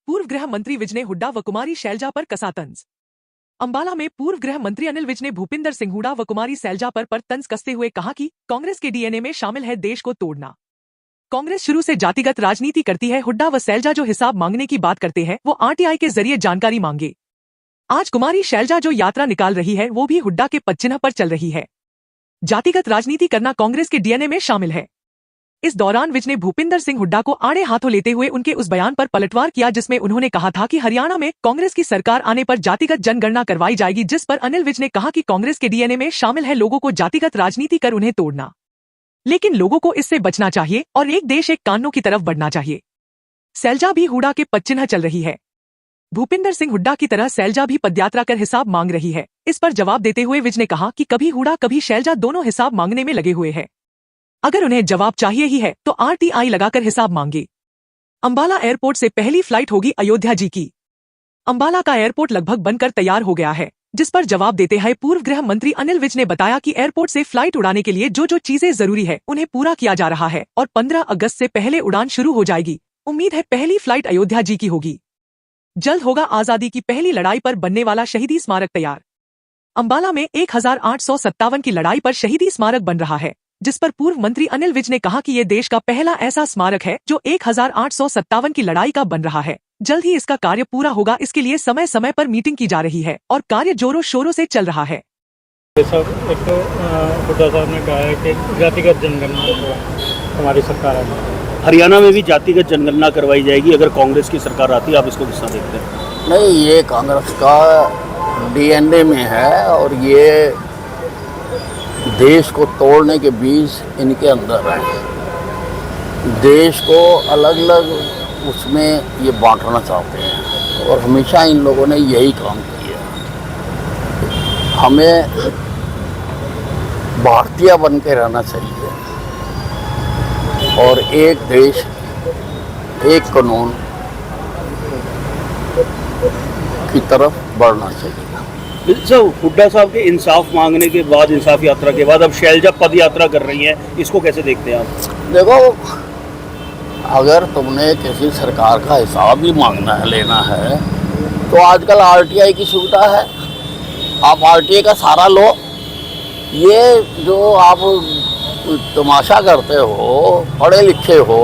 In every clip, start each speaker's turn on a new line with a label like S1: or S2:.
S1: पूर्व गृह मंत्री विजय हुड्डा व कुमारी शैलजा पर कसा तंज। अंबाला में पूर्व गृह मंत्री अनिल विज ने भूपिंदर सिंह हुड्डा व कुमारी शैलजा पर तंज कसते हुए कहा कि कांग्रेस के डीएनए में शामिल है देश को तोड़ना। कांग्रेस शुरू से जातिगत राजनीति करती है। हुड्डा व शैलजा जो हिसाब मांगने की बात करते हैं वो आरटीआई के जरिए जानकारी मांगे। आज कुमारी शैलजा जो यात्रा निकाल रही है वो भी हुड्डा के पदचिन्ह पर चल रही है। जातिगत राजनीति करना कांग्रेस के डीएनए में शामिल है। इस दौरान विज ने भूपिंदर सिंह हुड्डा को आड़े हाथों लेते हुए उनके उस बयान पर पलटवार किया जिसमें उन्होंने कहा था कि हरियाणा में कांग्रेस की सरकार आने पर जातिगत जनगणना करवाई जाएगी, जिस पर अनिल विज ने कहा कि कांग्रेस के डीएनए में शामिल है लोगों को जातिगत राजनीति कर उन्हें तोड़ना, लेकिन लोगों को इससे बचना चाहिए और एक देश एक कानून की तरफ बढ़ना चाहिए। शैलजा भी हुड्डा के पदचिन्ह चल रही है। भूपिंदर सिंह हुड्डा की तरह शैलजा भी पदयात्रा कर हिसाब मांग रही है। इस पर जवाब देते हुए विज ने कहा कि कभी हुड्डा कभी शैलजा दोनों हिसाब मांगने में लगे हुए हैं। अगर उन्हें जवाब चाहिए ही है तो आरटीआई लगाकर हिसाब मांगे। अंबाला एयरपोर्ट से पहली फ्लाइट होगी अयोध्या जी की। अंबाला का एयरपोर्ट लगभग बनकर तैयार हो गया है, जिस पर जवाब देते हुए पूर्व गृह मंत्री अनिल विज ने बताया कि एयरपोर्ट से फ्लाइट उड़ाने के लिए जो चीजें जरूरी है उन्हें पूरा किया जा रहा है और 15 अगस्त से पहले उड़ान शुरू हो जाएगी। उम्मीद है पहली फ्लाइट अयोध्या जी की होगी। जल्द होगा आजादी की पहली लड़ाई पर बनने वाला शहीदी स्मारक तैयार। अंबाला में 1857 की लड़ाई पर शहीदी स्मारक बन रहा है, जिस पर पूर्व मंत्री अनिल विज ने कहा कि ये देश का पहला ऐसा स्मारक है जो 1857 की लड़ाई का बन रहा है। जल्द ही इसका कार्य पूरा होगा। इसके लिए समय समय पर मीटिंग की जा रही है और कार्य जोरों शोरों से चल रहा है।
S2: सर, एक तो हुड्डा साहब ने कहा है कि जातिगत जनगणना हमारी सरकार है।
S3: हरियाणा में भी जातिगत जनगणना करवाई जाएगी अगर कांग्रेस की सरकार आती है, आप इसको किस तरह देखते हैं?
S4: नहीं, ये कांग्रेस का डीएनए में है और ये देश को तोड़ने के बीज इनके अंदर हैं। देश को अलग अलग उसमें ये बांटना चाहते हैं और हमेशा इन लोगों ने यही काम किया। हमें भारतीय बन के रहना चाहिए और एक देश एक कानून की तरफ बढ़ना चाहिए।
S3: सर, हुड्डा साहब के इंसाफ मांगने के बाद, इंसाफ यात्रा के बाद अब शैलजा पद यात्रा कर रही हैं, इसको कैसे देखते हैं आप?
S4: देखो, अगर तुमने किसी सरकार का हिसाब ही मांगना है, लेना है, तो आजकल आरटीआई की सुविधा है। आप आरटीआई का सहारा लो। ये जो आप तमाशा करते हो, पढ़े लिखे हो,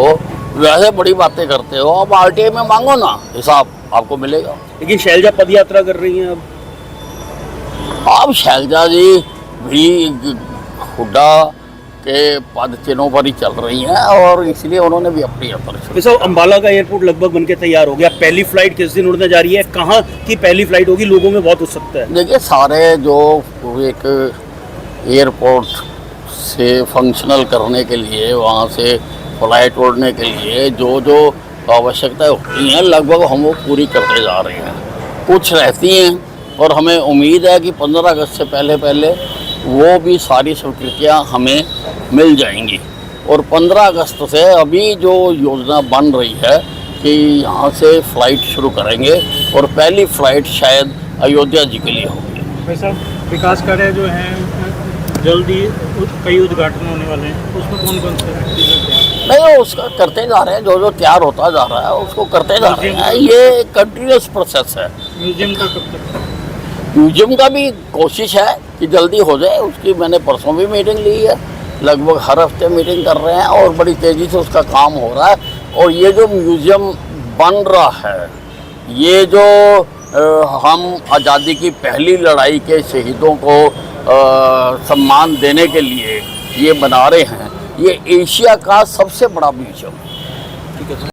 S4: वैसे बड़ी बातें करते हो, आप आरटीआई में मांगो ना, हिसाब आपको मिलेगा।
S3: लेकिन शैलजा पद यात्रा कर रही हैं
S4: अब शैलजा जी भी हुड्डा के पद चिन्हों पर ही चल रही हैं और इसलिए उन्होंने भी अपनी यात्रा शुरू।
S3: सर, अंबाला का एयरपोर्ट लगभग बनके तैयार हो गया। पहली फ्लाइट किस दिन उड़ने जा रही है, कहाँ की पहली फ्लाइट होगी, लोगों में बहुत उत्सुकता है।
S4: देखिए, सारे जो एक एयरपोर्ट से फंक्शनल करने के लिए, वहाँ से फ्लाइट उड़ने के लिए जो आवश्यकताएं होती हैं लगभग हम वो पूरी करते जा रहे हैं। कुछ रहती हैं और हमें उम्मीद है कि 15 अगस्त से पहले वो भी सारी स्वीकृतियाँ हमें मिल जाएंगी। और 15 अगस्त से अभी जो योजना बन रही है कि यहाँ से फ़्लाइट शुरू करेंगे और पहली फ़्लाइट शायद अयोध्या जी के लिए होगी।
S2: भाई साहब, विकास कार्य जो हैं जल्दी कई उद्घाटन होने वाले हैं, उसमें कौन कौन से
S4: नहीं, उसका करते जा रहे हैं। जो तैयार होता जा रहा है उसको करते जा रहे हैं। ये कंटिन्यूस प्रोसेस है।
S2: म्यूजियम का कब तक?
S4: म्यूजियम का भी कोशिश है कि जल्दी हो जाए। उसकी मैंने परसों भी मीटिंग ली है। लगभग हर हफ्ते मीटिंग कर रहे हैं और बड़ी तेज़ी से उसका काम हो रहा है। और ये जो म्यूजियम बन रहा है, ये जो हम आज़ादी की पहली लड़ाई के शहीदों को सम्मान देने के लिए ये बना रहे हैं, ये एशिया का सबसे बड़ा म्यूजियम है।
S3: ठीक है।